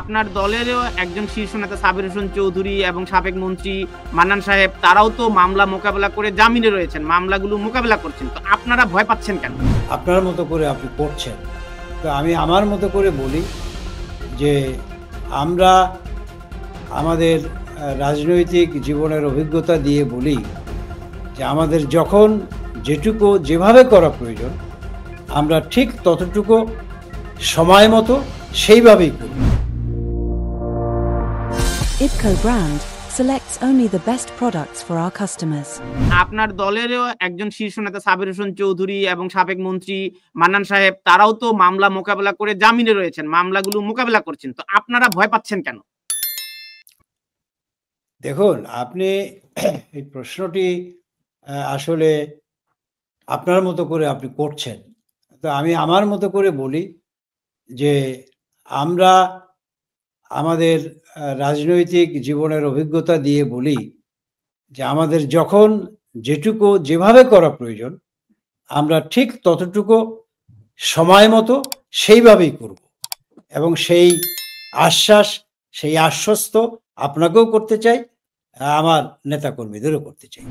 আপনার দলেরও একজন শীর্ষ নেতা সাবির হোসেন চৌধুরী এবং সাবেক মন্ত্রী মান্নান সাহেব তারাও তো মামলা মোকাবেলা করে জামিনে রয়েছেন, মামলাগুলো মোকাবেলা করছেন, তো আপনারা ভয় পাচ্ছেন কেন? আপনার মতো করে আপনি করছেন, তো আমি আমার মতো করে বলি যে আমরা আমাদের রাজনৈতিক জীবনের অভিজ্ঞতা দিয়ে বলি যে আমাদের যখন যেটুকু যেভাবে করা প্রয়োজন আমরা ঠিক ততটুকু সময় মতো সেইভাবেই করি। IPCO brand selects only the best products for our customers. আপনার দলেরও একজন শীর্ষ নেতা সাবির হোসেন চৌধুরী এবং সাবেক মন্ত্রী মান্নান সাহেব তারাও তো মামলা মোকাবেলা করে জামিনে রয়েছেন, মামলাগুলো মোকাবেলা করছেন, তো আপনারা ভয় পাচ্ছেন কেন? দেখুন, আপনি এই প্রশ্নটি আসলে আপনার মতো করে আপনি করছেন, তো আমি আমার মতো করে বলি যে আমরা আমাদের রাজনৈতিক জীবনের অভিজ্ঞতা দিয়ে বলি যে আমাদের যখন যেটুকু যেভাবে করা প্রয়োজন আমরা ঠিক ততটুকু সময় মতো সেইভাবেই করব এবং সেই আশ্বাস সেই আশ্বস্ত আপনাকেও করতে চাই, আমার নেতাকর্মীদেরও করতে চাই।